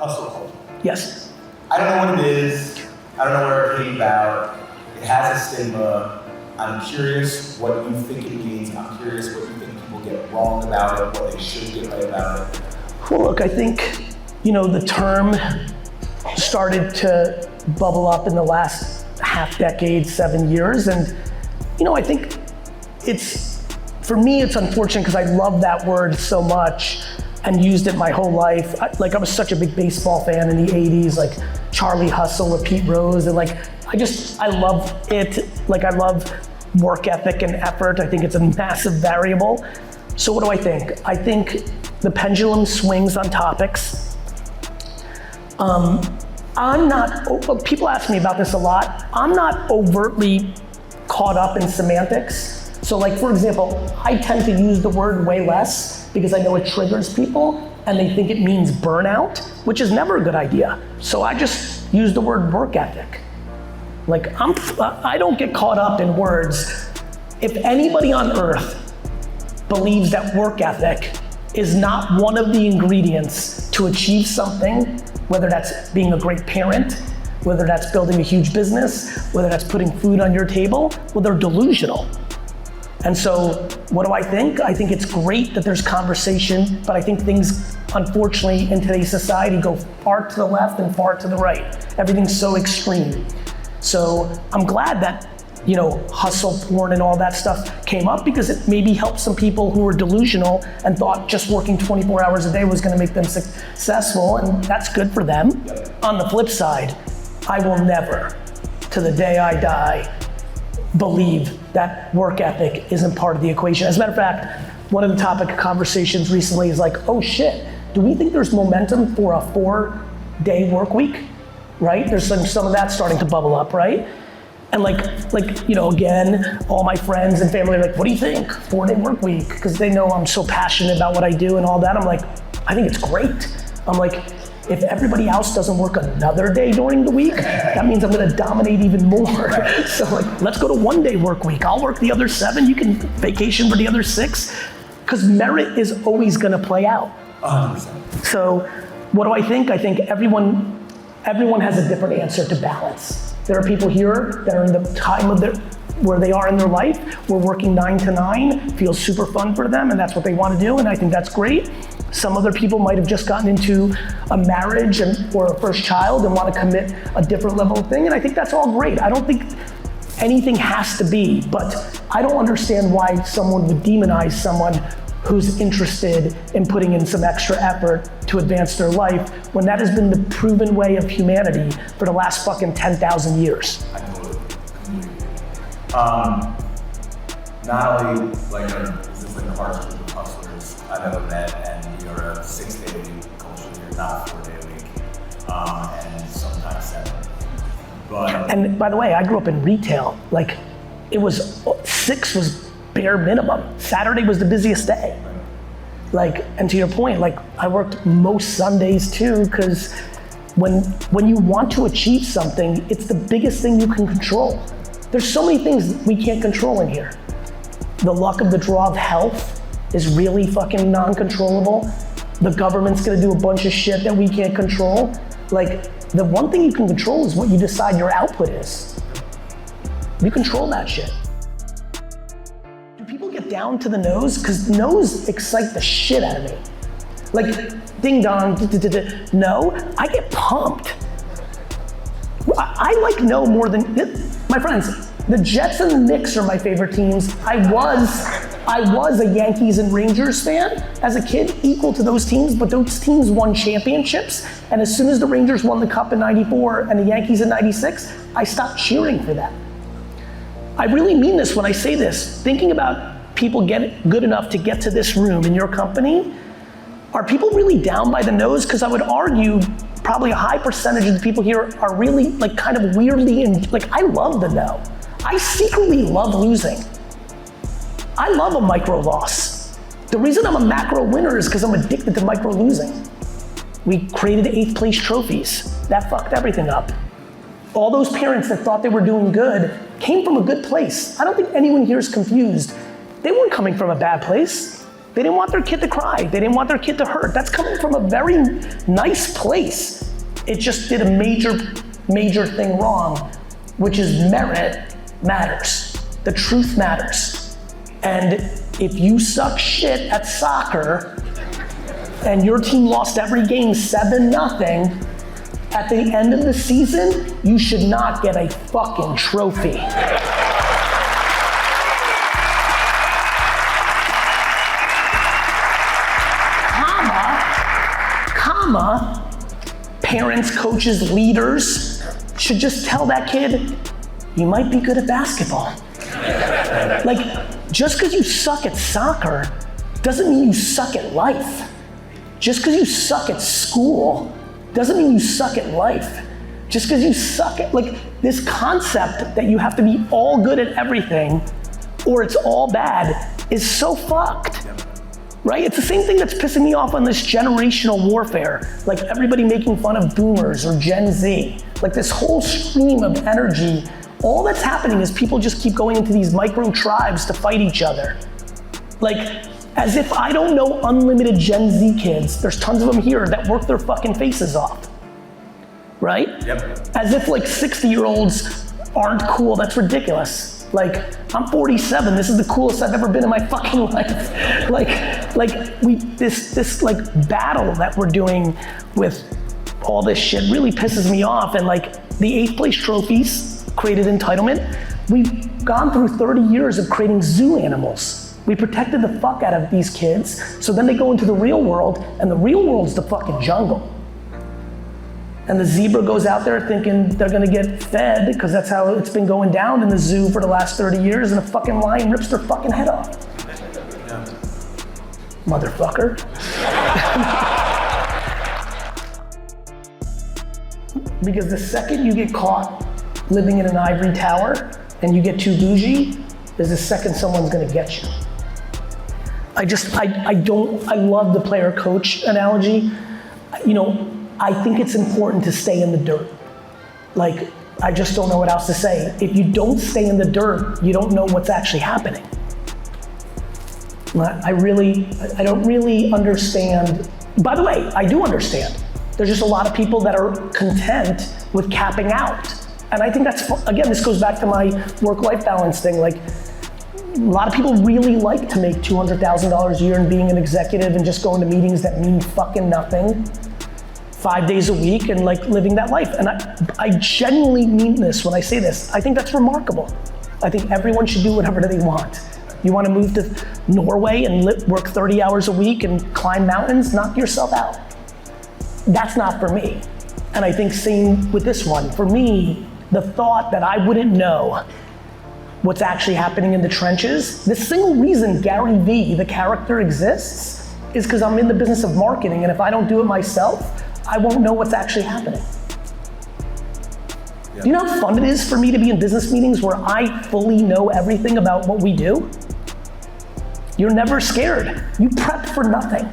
hustle culture. Yes. I don't know what it is. I don't know where it came about. It has a stigma. I'm curious what you think it means. I'm curious what you think people get wrong about it, what they should get right about it. Well, look, I think, the term started to bubble up in the last half decade, 7 years. And, I think for me, it's unfortunate because I love that word so much and used it my whole life. I was such a big baseball fan in the 80s, like Charlie Hustle with Pete Rose. And I love it. I love work ethic and effort. I think it's a massive variable. So what do I think? I think the pendulum swings on topics. People ask me about this a lot. I'm not overtly caught up in semantics. So for example, I tend to use the word way less because I know it triggers people and they think it means burnout, which is never a good idea. So I just use the word work ethic. I don't get caught up in words. If anybody on earth believes that work ethic is not one of the ingredients to achieve something, whether that's being a great parent, whether that's building a huge business, whether that's putting food on your table, well, they're delusional. And so what do I think? I think it's great that there's conversation, but I think things, unfortunately, in today's society go far to the left and far to the right. Everything's so extreme. So I'm glad that, hustle porn and all that stuff came up because it maybe helped some people who were delusional and thought just working 24 hours a day was gonna make them successful, and that's good for them. On the flip side, I will never, to the day I die, believe that work ethic isn't part of the equation. As a matter of fact, one of the topic of conversations recently is oh shit, do we think there's momentum for a 4-day work week? Right? There's some of that starting to bubble up, right? And again, all my friends and family are what do you think? 4-day work week, because they know I'm so passionate about what I do and all that. I'm I think it's great. I'm if everybody else doesn't work another day during the week, that means I'm gonna dominate even more. So let's go to 1-day work week. I'll work the other 7, you can vacation for the other 6, because merit is always gonna play out. 100%. So what do I think? I think everyone has a different answer to balance. There are people here that are in the time of where they are in their life, where working 9 to 9 feels super fun for them and that's what they want to do, and I think that's great. Some other people might have just gotten into a marriage or a first child and want to commit a different level of thing, and I think that's all great. I don't think anything has to be, but I don't understand why someone would demonize someone who's interested in putting in some extra effort to advance their life when that has been the proven way of humanity for the last fucking 10,000 years. I totally agree. Not only is this a harsh group of hustlers I've ever met, and you're a 6-day-a-week culture, you're not 4-day-a-week, and sometimes 7. And by the way, I grew up in retail. It was 6 was bare minimum. Saturday was the busiest day. And to your point, I worked most Sundays too, because when you want to achieve something, it's the biggest thing you can control. There's so many things we can't control in here. The luck of the draw of health is really fucking non-controllable. The government's gonna do a bunch of shit that we can't control. The one thing you can control is what you decide your output is. You control that shit. Do people get down to the nose? Because no's excite the shit out of me. Ding dong, no, I get pumped. I like no more than, my friends, the Jets and the Knicks are my favorite teams. I was a Yankees and Rangers fan as a kid, equal to those teams, but those teams won championships, and as soon as the Rangers won the Cup in '94 and the Yankees in '96, I stopped cheering for them. I really mean this when I say this. Thinking about people get good enough to get to this room in your company, are people really down by the nose? Because I would argue probably a high percentage of the people here are really kind of weirdly, I love the no. I secretly love losing. I love a micro loss. The reason I'm a macro winner is because I'm addicted to micro losing. We created 8th place trophies. That fucked everything up. All those parents that thought they were doing good came from a good place. I don't think anyone here is confused. They weren't coming from a bad place. They didn't want their kid to cry. They didn't want their kid to hurt. That's coming from a very nice place. It just did a major thing wrong, which is merit matters. The truth matters. And if you suck shit at soccer and your team lost every game 7-0, at the end of the season, you should not get a fucking trophy. Parents, coaches, leaders should just tell that kid, you might be good at basketball. Like, just because you suck at soccer doesn't mean you suck at life. Just because you suck at school doesn't mean you suck at life. Just because you suck at, like, this concept that you have to be all good at everything or it's all bad is so fucked. Right? It's the same thing that's pissing me off on this generational warfare. Like everybody making fun of boomers or Gen Z. Like this whole stream of energy, all that's happening is people just keep going into these micro tribes to fight each other. Like, as if I don't know unlimited Gen Z kids, there's tons of them here that work their fucking faces off. Right? Yep. As if like 60-year-olds aren't cool, that's ridiculous. Like, I'm 47, this is the coolest I've ever been in my fucking life. This like battle that we're doing with all this shit really pisses me off. And like the 8th place trophies created entitlement. We've gone through 30 years of creating zoo animals. We protected the fuck out of these kids, so then they go into the real world, and the real world's the fucking jungle. And the zebra goes out there thinking they're gonna get fed because that's how it's been going down in the zoo for the last 30 years, and the fucking lion rips their fucking head off. Yeah. Motherfucker. Because the second you get caught living in an ivory tower and you get too bougie, is the second someone's gonna get you. I love the player coach analogy. You know, I think it's important to stay in the dirt. Like, I just don't know what else to say. If you don't stay in the dirt, you don't know what's actually happening. I don't really understand. By the way, I do understand. There's just a lot of people that are content with capping out. And I think that's, again, this goes back to my work-life balance thing. Like, a lot of people really like to make $200,000 a year and being an executive and just going to meetings that mean fucking nothing. 5 days a week and like living that life. And I genuinely mean this when I say this. I think that's remarkable. I think everyone should do whatever they want. You want to move to Norway and work 30 hours a week and climb mountains, knock yourself out. That's not for me. And I think same with this one. For me, the thought that I wouldn't know what's actually happening in the trenches, the single reason Garyvee, the character, exists is because I'm in the business of marketing, and if I don't do it myself, I won't know what's actually happening. Yeah. Do you know how fun it is for me to be in business meetings where I fully know everything about what we do? You're never scared. You prep for nothing.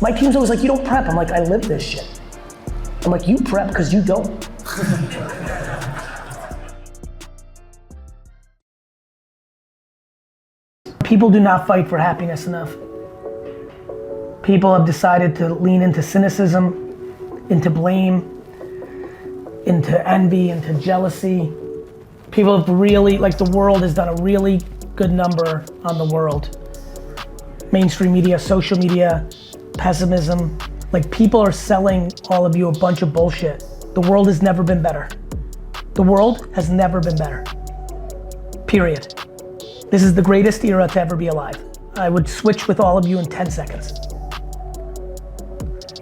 My team's always like, you don't prep. I'm like, I live this shit. I'm like, you prep because you don't. People do not fight for happiness enough. People have decided to lean into cynicism, into blame, into envy, into jealousy. People have really, like, the world has done a really good number on the world. Mainstream media, social media, pessimism. Like, people are selling all of you a bunch of bullshit. The world has never been better. The world has never been better. Period. This is the greatest era to ever be alive. I would switch with all of you in 10 seconds.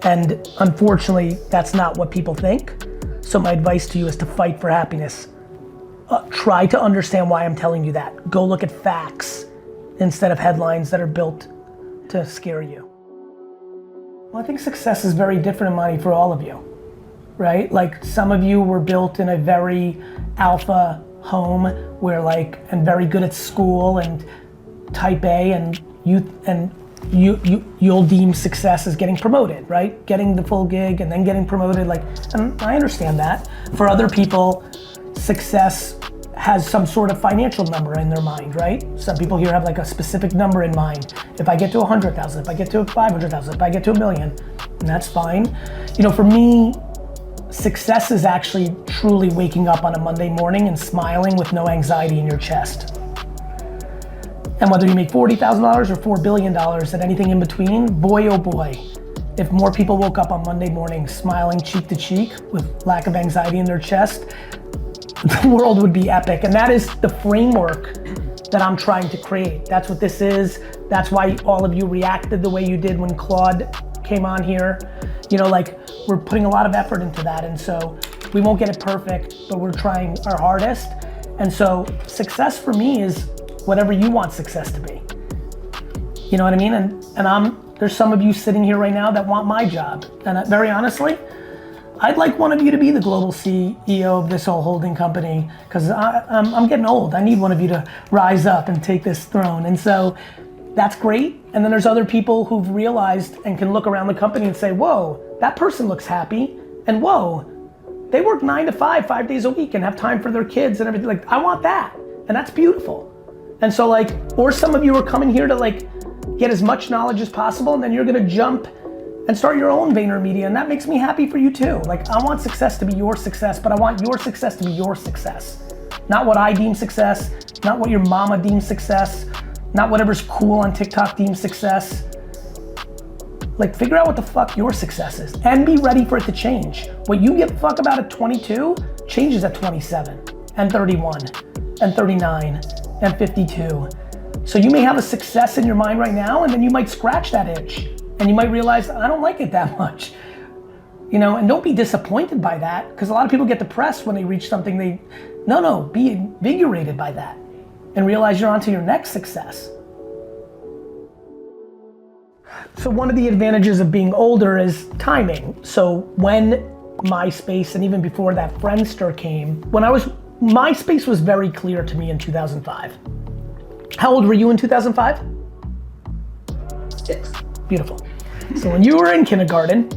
And unfortunately, that's not what people think. So my advice to you is to fight for happiness. Try to understand why I'm telling you that. Go look at facts instead of headlines that are built to scare you. Well, I think success is very different in money for all of you, right? Like, some of you were built in a very alpha home where, like, and very good at school and type A, and you'll deem success as getting promoted, right? Getting the full gig and then getting promoted, like, and I understand that. For other people, success has some sort of financial number in their mind, right? Some people here have like a specific number in mind. If I get to 100,000, if I get to 500,000, if I get to $1 million, and that's fine. You know, for me, success is actually truly waking up on a Monday morning and smiling with no anxiety in your chest. And whether you make $40,000 or $4 billion and anything in between, boy oh boy, if more people woke up on Monday morning smiling cheek to cheek with lack of anxiety in their chest, the world would be epic. And that is the framework that I'm trying to create. That's what this is. That's why all of you reacted the way you did when Claude came on here. You know, like, we're putting a lot of effort into that. And so we won't get it perfect, but we're trying our hardest. And so success for me is whatever you want success to be. You know what I mean? And there's some of you sitting here right now that want my job. And very honestly, I'd like one of you to be the global CEO of this whole holding company, because I'm getting old. I need one of you to rise up and take this throne. And so that's great. And then there's other people who've realized and can look around the company and say, whoa, that person looks happy. And whoa, they work 9 to 5, 5 days a week and have time for their kids and everything. Like, I want that. And that's beautiful. And so like, or some of you are coming here to like get as much knowledge as possible, and then you're gonna jump and start your own VaynerMedia, and that makes me happy for you too. Like, I want success to be your success, but I want your success to be your success. Not what I deem success, not what your mama deems success, not whatever's cool on TikTok deems success. Like, figure out what the fuck your success is and be ready for it to change. What you give a fuck about at 22 changes at 27 and 31 and 39 and 52. So you may have a success in your mind right now, and then you might scratch that itch. And you might realize, I don't like it that much. You know, and don't be disappointed by that, because a lot of people get depressed when they reach something be invigorated by that and realize you're onto your next success. So one of the advantages of being older is timing. So when MySpace, and even before that Friendster came, MySpace was very clear to me in 2005. How old were you in 2005? 6. Beautiful. So when you were in kindergarten,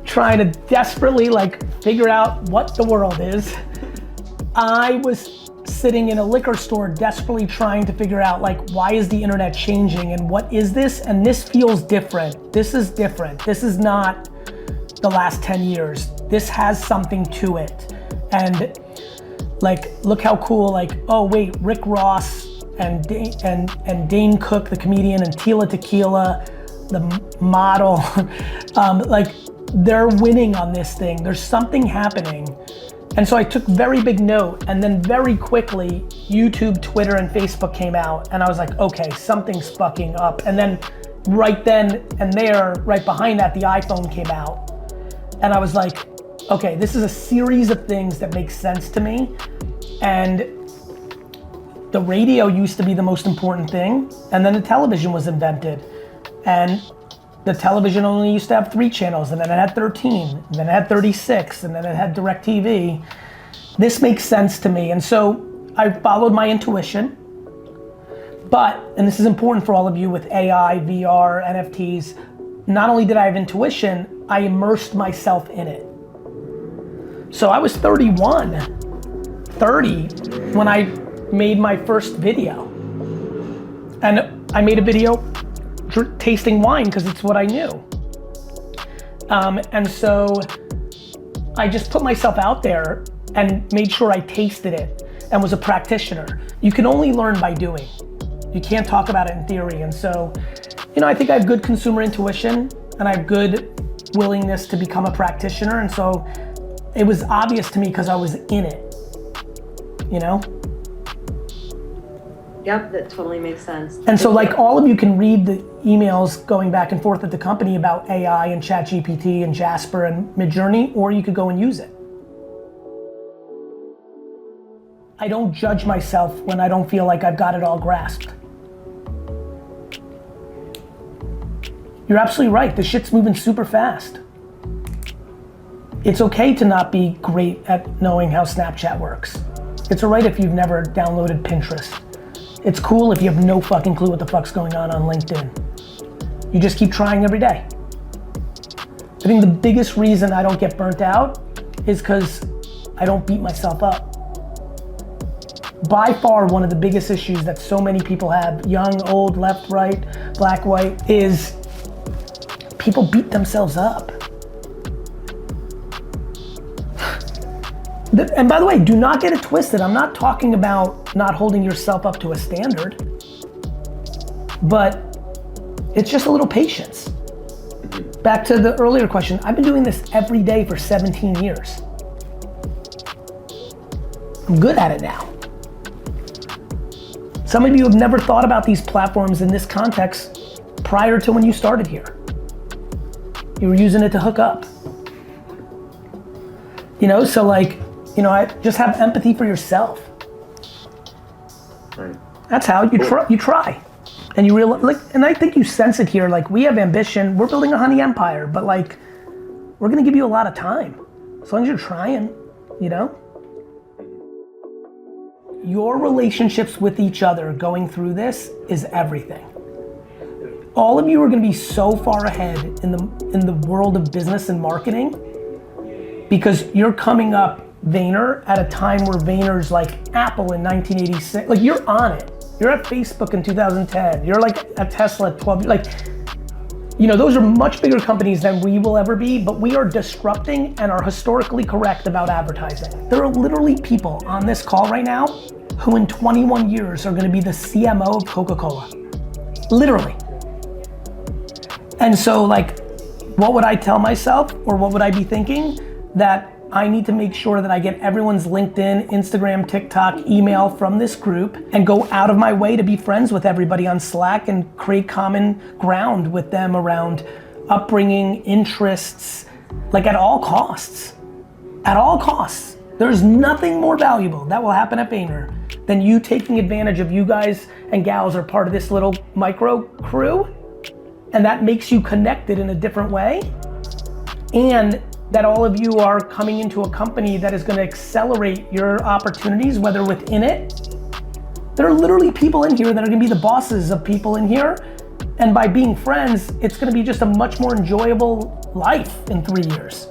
trying to desperately like figure out what the world is, I was sitting in a liquor store desperately trying to figure out like, why is the internet changing and what is this? And this feels different. This is different. This is not the last 10 years. This has something to it. And like, look how cool, like, oh wait, Rick Ross and Dane Cook, the comedian, and Tila Tequila, the model, like, they're winning on this thing. There's something happening. And so I took very big note, and then very quickly, YouTube, Twitter, and Facebook came out, and I was like, okay, something's fucking up. And then right then and there, right behind that, the iPhone came out. And I was like, okay, this is a series of things that make sense to me. And the radio used to be the most important thing, and then the television was invented. And the television only used to have 3 channels, and then it had 13, and then it had 36, and then it had DirecTV. This makes sense to me, and so I followed my intuition. But, and this is important for all of you with AI, VR, NFTs, not only did I have intuition, I immersed myself in it. So I was 30 when I made my first video. And I made a video tasting wine because it's what I knew. And so I just put myself out there and made sure I tasted it and was a practitioner. You can only learn by doing. You can't talk about it in theory. And so, you know, I think I have good consumer intuition and I have good willingness to become a practitioner. And so it was obvious to me because I was in it, you know? Yep, that totally makes sense. And so like all of you can read the emails going back and forth at the company about AI and ChatGPT and Jasper and Midjourney, or you could go and use it. I don't judge myself when I don't feel like I've got it all grasped. You're absolutely right, the shit's moving super fast. It's okay to not be great at knowing how Snapchat works. It's all right if you've never downloaded Pinterest. It's cool if you have no fucking clue what the fuck's going on LinkedIn. You just keep trying every day. I think the biggest reason I don't get burnt out is because I don't beat myself up. By far, one of the biggest issues that so many people have, young, old, left, right, black, white, is people beat themselves up. And by the way, do not get it twisted. I'm not talking about not holding yourself up to a standard, but it's just a little patience. Back to the earlier question, I've been doing this every day for 17 years. I'm good at it now. Some of you have never thought about these platforms in this context prior to when you started here. You were using it to hook up. You know, so like, you know, I just have empathy for yourself. Right. That's how you try. And you realize, like, and I think you sense it here, like we have ambition, we're building a honey empire, but like, we're gonna give you a lot of time. As long as you're trying, you know? Your relationships with each other going through this is everything. All of you are gonna be so far ahead in the world of business and marketing because you're coming up Vayner at a time where Vayner's like Apple in 1986. Like you're on it. You're at Facebook in 2010. You're like at Tesla at 12. Like, you know, those are much bigger companies than we will ever be, but we are disrupting and are historically correct about advertising. There are literally people on this call right now who in 21 years are gonna be the CMO of Coca-Cola. Literally. And so like, what would I tell myself or what would I be thinking? That I need to make sure that I get everyone's LinkedIn, Instagram, TikTok, email from this group and go out of my way to be friends with everybody on Slack and create common ground with them around upbringing, interests, like at all costs. At all costs. There's nothing more valuable that will happen at Vayner than you taking advantage of you guys and gals are part of this little micro crew, and that makes you connected in a different way. And that all of you are coming into a company that is gonna accelerate your opportunities, whether within it. There are literally people in here that are gonna be the bosses of people in here. And by being friends, it's gonna be just a much more enjoyable life in 3 years.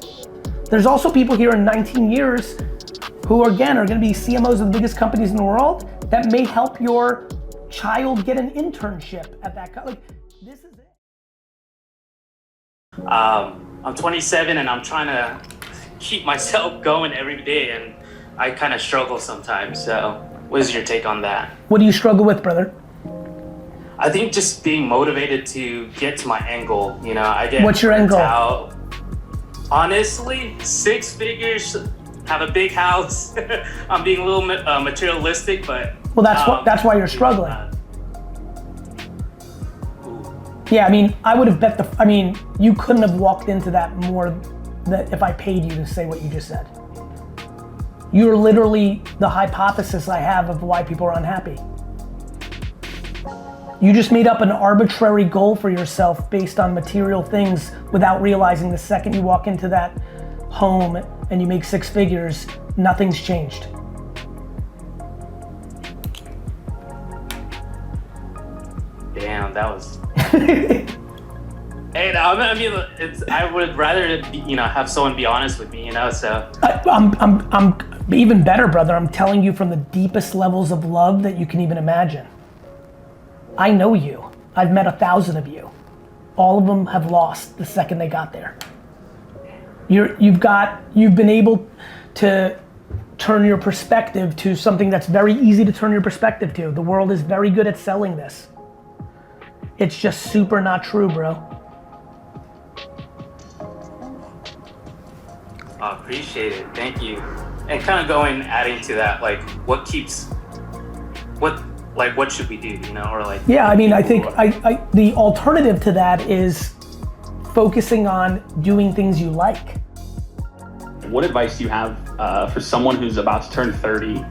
There's also people here in 19 years who again are gonna be CMOs of the biggest companies in the world that may help your child get an internship at that like, this is it. I'm 27 and I'm trying to keep myself going every day and I kind of struggle sometimes. So what is your take on that? What do you struggle with, brother? I think just being motivated to get to my end goal. You know, I get What's your end goal? out. Honestly, 6 figures, have a big house. I'm being a little materialistic, but well, that's why you're struggling. Yeah, I mean, I would have bet you couldn't have walked into that more that if I paid you to say what you just said. You're literally the hypothesis I have of why people are unhappy. You just made up an arbitrary goal for yourself based on material things without realizing the second you walk into that home and you make 6 figures, nothing's changed. Damn, that was. Hey, I mean, I would rather have someone be honest with me, So I'm even better, brother. I'm telling you from the deepest levels of love that you can even imagine. I know you. I've met 1,000 of you. All of them have lost the second they got there. You've been able to turn your perspective to something that's very easy to turn your perspective to. The world is very good at selling this. It's just super not true, bro. I appreciate it, thank you. And kind of adding to that, like what should we do, or like? Yeah, I mean, I think the alternative to that is focusing on doing things you like. What advice do you have for someone who's about to turn 30,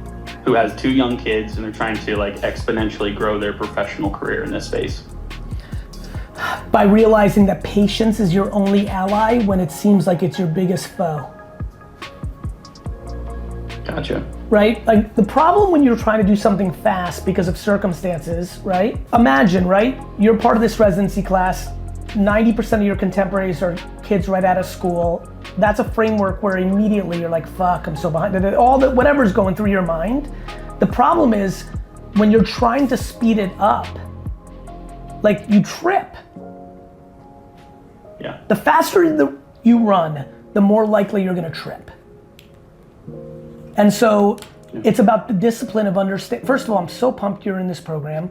who has 2 young kids and they're trying to exponentially grow their professional career in this space? By realizing that patience is your only ally when it seems like it's your biggest foe. Gotcha. Right? Like the problem when you're trying to do something fast because of circumstances, right? Imagine, right? You're part of this residency class, 90% of your contemporaries are kids right out of school. That's a framework where immediately you're like, fuck, I'm so behind. Whatever's going through your mind, The problem is when you're trying to speed it up, like you trip. Yeah. The faster you run, the more likely you're gonna trip. And so it's about the discipline of understanding. First of all, I'm so pumped you're in this program.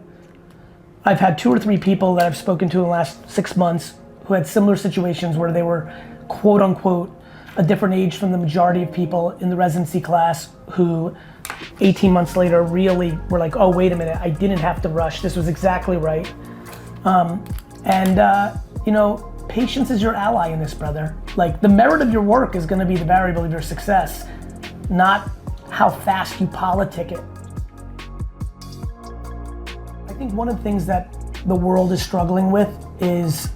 I've had 2 or 3 people that I've spoken to in the last 6 months who had similar situations where they were quote unquote a different age from the majority of people in the residency class who 18 months later really were like, oh, wait a minute, I didn't have to rush. This was exactly right. You know, patience is your ally in this, brother. Like the merit of your work is gonna be the variable of your success, not how fast you politic it. I think one of the things that the world is struggling with is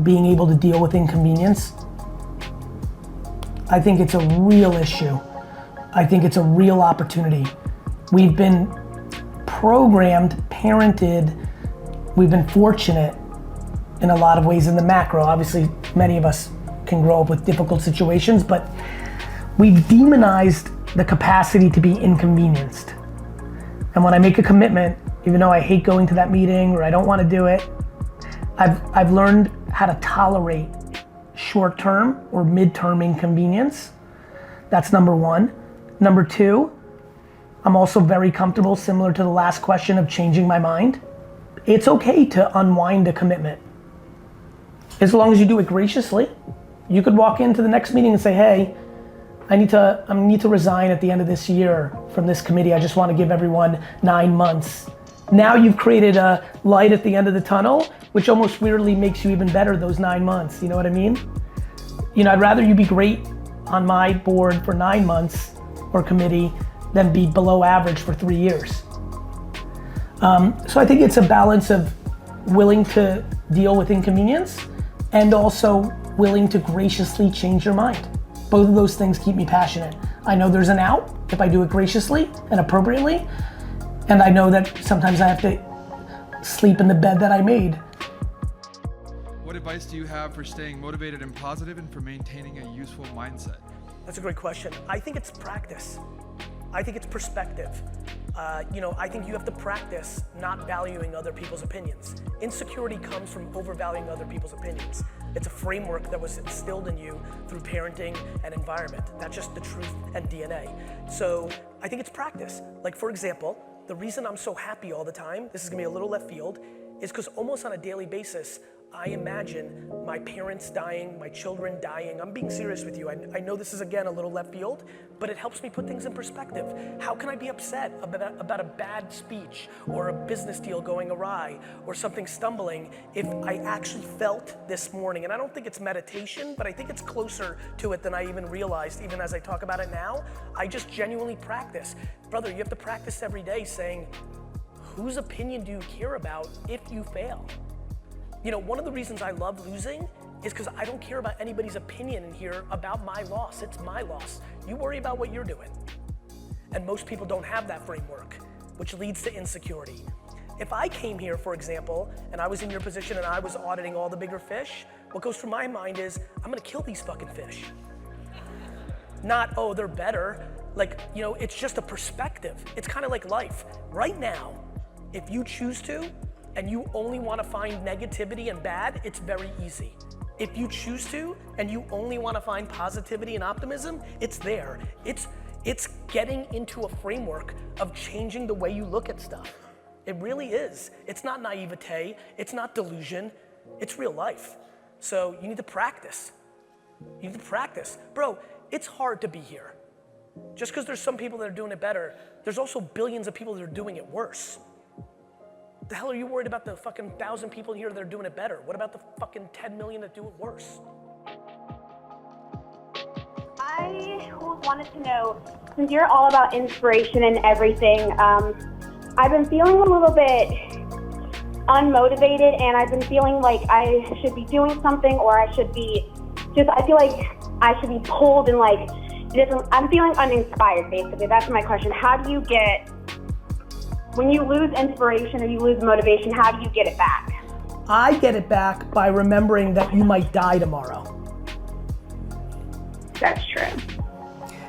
being able to deal with inconvenience. I think it's a real issue. I think it's a real opportunity. We've been programmed, parented, we've been fortunate in a lot of ways in the macro. Obviously, many of us can grow up with difficult situations, but we've demonized the capacity to be inconvenienced. And when I make a commitment, even though I hate going to that meeting or I don't want to do it, I've learned how to tolerate short-term or mid-term inconvenience. That's number one. Number two, I'm also very comfortable, similar to the last question, of changing my mind. It's okay to unwind a commitment. As long as you do it graciously. You could walk into the next meeting and say, hey, I need to resign at the end of this year from this committee. I just want to give everyone 9 months. Now you've created a light at the end of the tunnel, which almost weirdly makes you even better those 9 months. You know what I mean? You know, I'd rather you be great on my board for 9 months or committee than be below average for 3 years. So I think it's a balance of willing to deal with inconvenience and also willing to graciously change your mind. Both of those things keep me passionate. I know there's an out if I do it graciously and appropriately, and I know that sometimes I have to sleep in the bed that I made. What advice do you have for staying motivated and positive and for maintaining a useful mindset? That's a great question. I think it's practice. I think it's perspective. I think you have to practice not valuing other people's opinions. Insecurity comes from overvaluing other people's opinions. It's a framework that was instilled in you through parenting and environment. That's just the truth and DNA. So I think it's practice. Like for example, the reason I'm so happy all the time, this is gonna be a little left field, is because almost on a daily basis, I imagine my parents dying, my children dying. I'm being serious with you. I know this is, again, a little left field, but it helps me put things in perspective. How can I be upset about a bad speech or a business deal going awry or something stumbling if I actually felt this morning? And I don't think it's meditation, but I think it's closer to it than I even realized, even as I talk about it now. I just genuinely practice. Brother, you have to practice every day saying, whose opinion do you care about if you fail? You know, one of the reasons I love losing is because I don't care about anybody's opinion in here about my loss. It's my loss. You worry about what you're doing. And most people don't have that framework, which leads to insecurity. If I came here, for example, and I was in your position and I was auditing all the bigger fish, what goes through my mind is, I'm gonna kill these fucking fish. Not, oh, they're better. Like, you know, it's just a perspective. It's kind of like life. Right now, if you choose to, and you only want to find negativity and bad, it's very easy. If you choose to, and you only want to find positivity and optimism, it's there. It's getting into a framework of changing the way you look at stuff. It really is. It's not naivete, it's not delusion, it's real life. So you need to practice. You need to practice. Bro, it's hard to be here. Just because there's some people that are doing it better, there's also billions of people that are doing it worse. The hell are you worried about the fucking 1,000 people here that are doing it better? What about the fucking 10 million that do it worse? I wanted to know, since you're all about inspiration and everything, I've been feeling a little bit unmotivated, and I've been feeling like I should be doing something, or I should be I feel like I should be pulled and like, I'm feeling uninspired, basically. That's my question. How do you get, when you lose inspiration or you lose motivation, how do you get it back? I get it back by remembering that you might die tomorrow. That's true.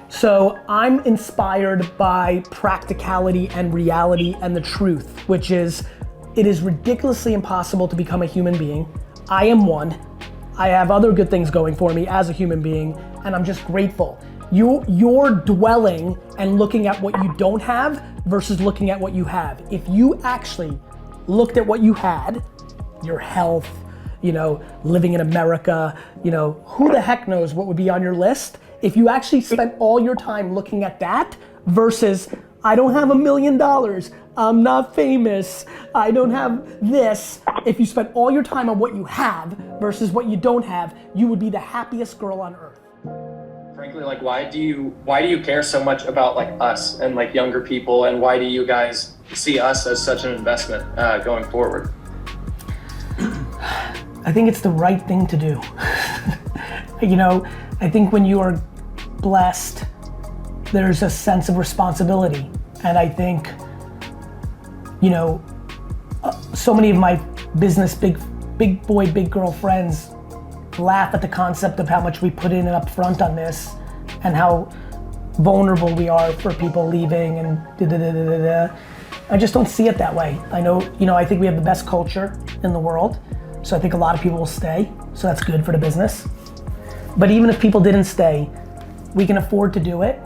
So I'm inspired by practicality and reality and the truth, which is, it is ridiculously impossible to become a human being. I am one. I have other good things going for me as a human being, and I'm just grateful. You're dwelling and looking at what you don't have versus looking at what you have. If you actually looked at what you had, your health, living in America, who the heck knows what would be on your list? If you actually spent all your time looking at that versus, I don't have $1 million, I'm not famous, I don't have this. If you spent all your time on what you have versus what you don't have, you would be the happiest girl on earth. Frankly, like, why do you care so much about like us and like younger people, and why do you guys see us as such an investment going forward? I think it's the right thing to do. I think when you are blessed, there's a sense of responsibility. And I think, so many of my business big boy, big girl friends laugh at the concept of how much we put in and up front on this and how vulnerable we are for people leaving and da-da-da-da-da. I just don't see it that way. I know, I think we have the best culture in the world. So I think a lot of people will stay. So that's good for the business. But even if people didn't stay, we can afford to do it.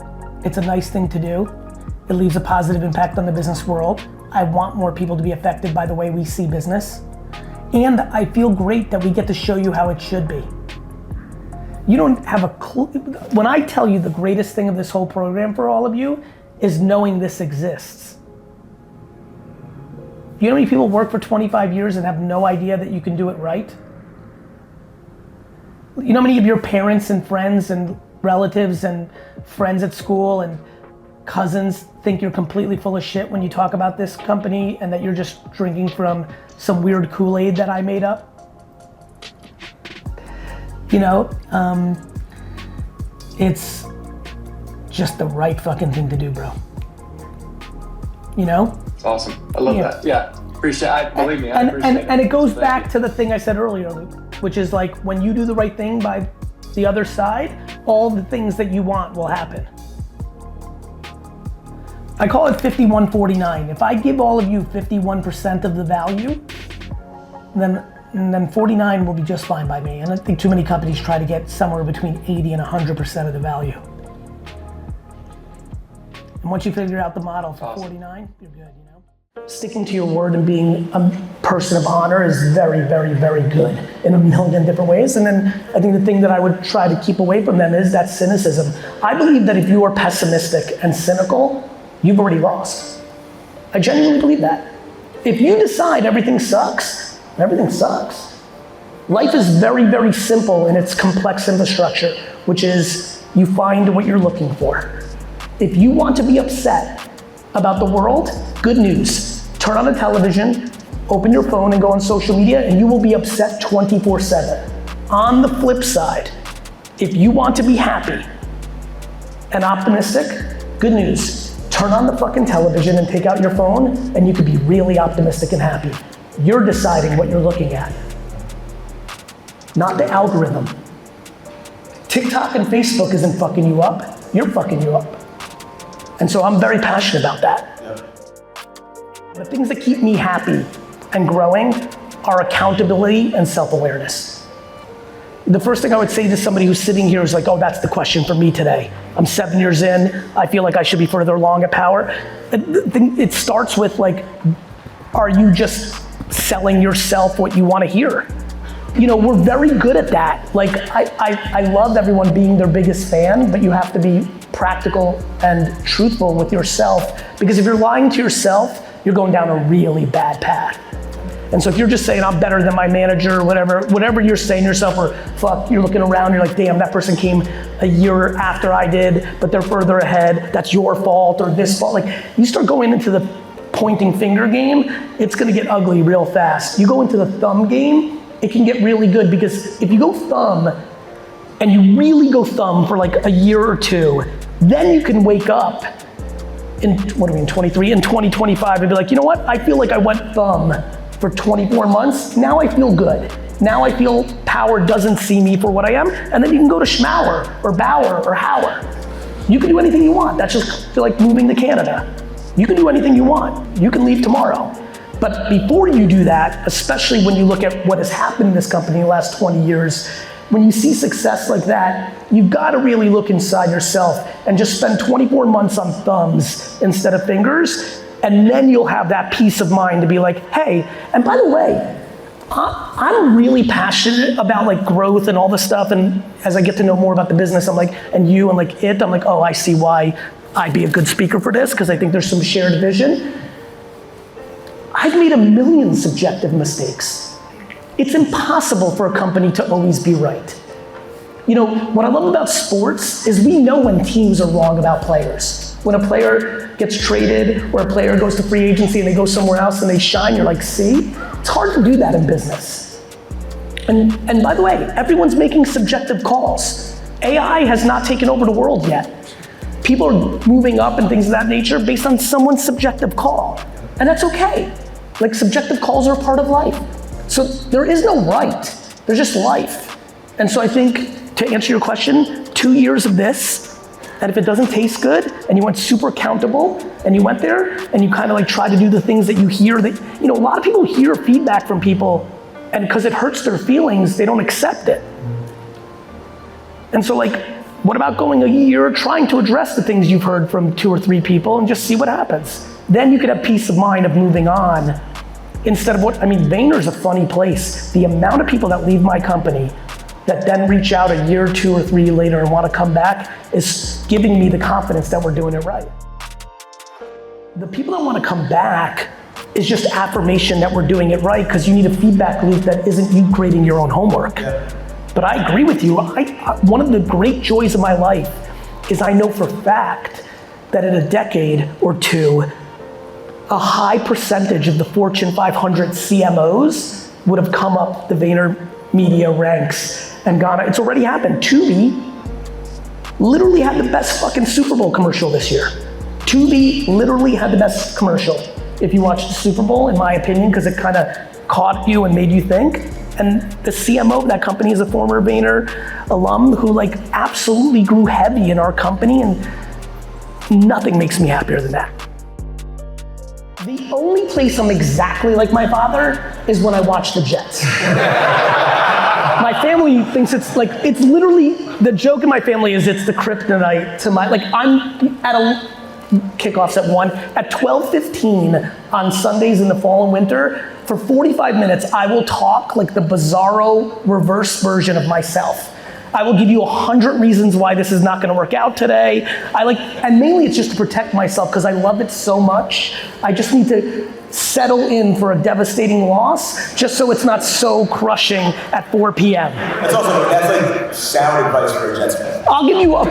It's a nice thing to do. It leaves a positive impact on the business world. I want more people to be affected by the way we see business. And I feel great that we get to show you how it should be. You don't have a clue. When I tell you the greatest thing of this whole program for all of you is knowing this exists. You know how many people work for 25 years and have no idea that you can do it right? You know how many of your parents and friends and relatives and friends at school and cousins think you're completely full of shit when you talk about this company and that you're just drinking from some weird Kool-Aid that I made up? It's just the right fucking thing to do, bro. It's awesome. I love that. Yeah, appreciate it. Believe me, I appreciate it. And it goes back to the thing I said earlier, which is like, when you do the right thing by the other side, all the things that you want will happen. I call it 51-49. If I give all of you 51% of the value, then 49 will be just fine by me. And I think too many companies try to get somewhere between 80 and 100% of the value. And once you figure out the model for 49, you're good, Sticking to your word and being a person of honor is very, very, very good in a million different ways. And then I think the thing that I would try to keep away from them is that cynicism. I believe that if you are pessimistic and cynical, you've already lost. I genuinely believe that. If you decide everything sucks, everything sucks. Life is very, very simple in its complex infrastructure, which is you find what you're looking for. If you want to be upset about the world, good news. Turn on the television, open your phone and go on social media and you will be upset 24/7. On the flip side, if you want to be happy and optimistic, good news. Turn on the fucking television and take out your phone and you could be really optimistic and happy. You're deciding what you're looking at, not the algorithm. TikTok and Facebook isn't fucking you up, you're fucking you up. And so I'm very passionate about that. The things that keep me happy and growing are accountability and self-awareness. The first thing I would say to somebody who's sitting here is like, oh, that's the question for me today. I'm 7 years in, I feel like I should be further along at Power. It starts with like, are you just selling yourself what you want to hear? We're very good at that. Like, I love everyone being their biggest fan, but you have to be practical and truthful with yourself, because if you're lying to yourself, you're going down a really bad path. And so if you're just saying I'm better than my manager or whatever you're saying to yourself, or fuck, you're looking around, you're like, damn, that person came a year after I did, but they're further ahead, that's your fault or this fault. Like, you start going into the pointing finger game, it's gonna get ugly real fast. You go into the thumb game, it can get really good, because if you go thumb and you really go thumb for like a year or two, then you can wake up in 23, in 2025 and be like, you know what? I feel like I went thumb for 24 months. Now I feel good. Now I feel Power doesn't see me for what I am. And then you can go to Schmauer or Bauer or Hauer. You can do anything you want. That's just like moving to Canada. You can do anything you want. You can leave tomorrow. But before you do that, especially when you look at what has happened in this company in the last 20 years, when you see success like that, you've got to really look inside yourself and just spend 24 months on thumbs instead of fingers, and then you'll have that peace of mind to be like, hey, and by the way, I'm really passionate about like growth and all this stuff, and as I get to know more about the business, I'm like, and you and like I'm like, oh, I see why I'd be a good speaker for this, because I think there's some shared vision. I've made a million subjective mistakes. It's impossible for a company to always be right. You know, what I love about sports is we know when teams are wrong about players. When a player gets traded or a player goes to free agency and they go somewhere else and they shine, you're like, see? It's hard to do that in business. And by the way, everyone's making subjective calls. AI has not taken over the world yet. People are moving up and things of that nature based on someone's subjective call. And that's okay. Like, subjective calls are a part of life. So there is no right, there's just life. And so I think, to answer your question, 2 years of this, and if it doesn't taste good, and you went super accountable, and you went there, and you kind of like try to do the things that you hear, that, you know, a lot of people hear feedback from people, and because it hurts their feelings, they don't accept it. And so like, what about going a year trying to address the things you've heard from 2 or 3 people and just see what happens? Then you could have peace of mind of moving on instead of Vayner's a funny place. The amount of people that leave my company that then reach out a year, 2 or 3 later and want to come back is giving me the confidence that we're doing it right. The people that want to come back is just affirmation that we're doing it right, because you need a feedback loop that isn't you creating your own homework. Yeah. But I agree with you. One of the great joys of my life is I know for a fact that in a decade or two, a high percentage of the Fortune 500 CMOs would have come up the VaynerMedia ranks and gone. It's already happened. Tubi literally had the best fucking Super Bowl commercial this year. Tubi literally had the best commercial if you watched the Super Bowl, in my opinion, because it kind of caught you and made you think. And the CMO of that company is a former Vayner alum who like absolutely grew heavy in our company, and nothing makes me happier than that. The only place I'm exactly like my father is when I watch the Jets. My family thinks it's literally, the joke in my family is it's the kryptonite to my, like I'm at a kickoffs at 1, at 12:15 on Sundays in the fall and winter, for 45 minutes, I will talk like the bizarro reverse version of myself. I will give you 100 reasons why this is not gonna work out today. And mainly it's just to protect myself because I love it so much. I just need to settle in for a devastating loss just so it's not so crushing at 4 p.m. That's like sound advice for a Jets fan. I'll give you a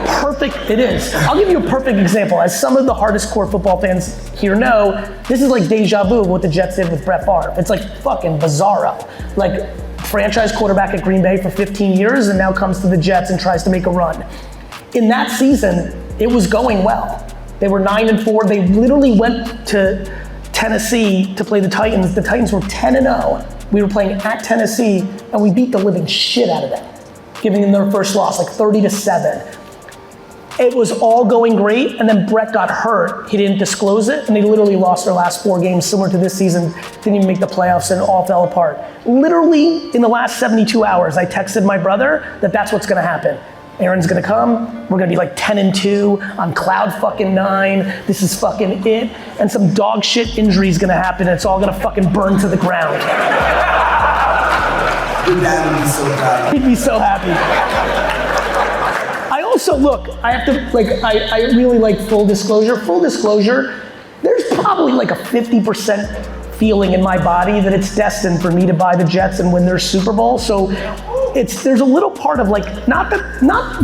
perfect example. As some of the hardest core football fans here know, this is like deja vu what the Jets did with Brett Favre. It's like fucking bizarro. Like, franchise quarterback at Green Bay for 15 years and now comes to the Jets and tries to make a run. In that season, it was going well. They were 9-4. They literally went to Tennessee to play the Titans. The Titans were 10-0. We were playing at Tennessee and we beat the living shit out of them, giving them their first loss, like 30-7. It was all going great, and then Brett got hurt. He didn't disclose it, and they literally lost their last 4 games, similar to this season. Didn't even make the playoffs, and it all fell apart. Literally, in the last 72 hours, I texted my brother that that's what's gonna happen. Aaron's gonna come, we're gonna be like 10-2 on cloud fucking 9, this is fucking it, and some dog shit injury is gonna happen, and it's all gonna fucking burn to the ground. Your dad would be so proud. He'd be so happy. Also, look, I have to, I really like full disclosure. Full disclosure, there's probably like a 50% feeling in my body that it's destined for me to buy the Jets and win their Super Bowl. So there's a little part of not,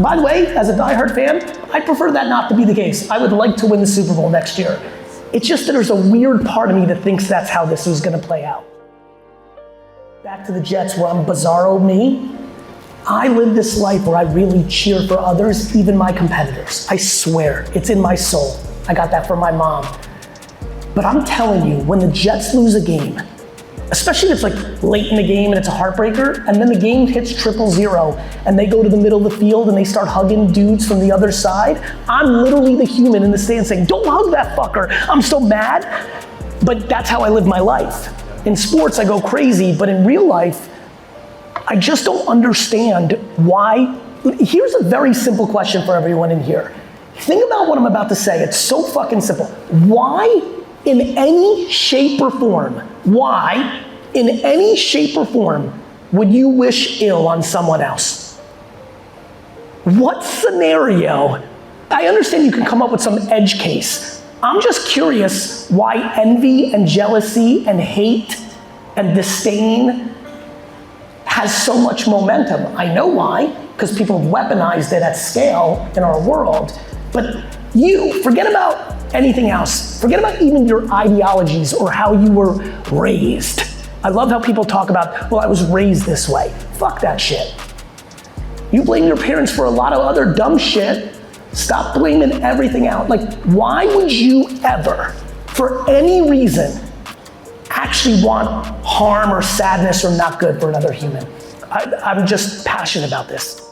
by the way, as a diehard fan, I prefer that not to be the case. I would like to win the Super Bowl next year. It's just that there's a weird part of me that thinks that's how this is gonna play out. Back to the Jets, where I'm bizarro me. I live this life where I really cheer for others, even my competitors. I swear, it's in my soul. I got that from my mom. But I'm telling you, when the Jets lose a game, especially if it's like late in the game and it's a heartbreaker, and then the game hits 0-0 and they go to the middle of the field and they start hugging dudes from the other side, I'm literally the human in the stand saying, don't hug that fucker, I'm so mad. But that's how I live my life. In sports, I go crazy, but in real life, I just don't understand why. Here's a very simple question for everyone in here. Think about what I'm about to say, it's so fucking simple. Why, in any shape or form, would you wish ill on someone else? What scenario? I understand you can come up with some edge case. I'm just curious why envy and jealousy and hate and disdain has so much momentum. I know why, because people have weaponized it at scale in our world. But you, forget about anything else. Forget about even your ideologies or how you were raised. I love how people talk about, well, I was raised this way. Fuck that shit. You blame your parents for a lot of other dumb shit. Stop blaming everything out. Like, why would you ever, for any reason, actually want harm or sadness or not good for another human? I'm just passionate about this.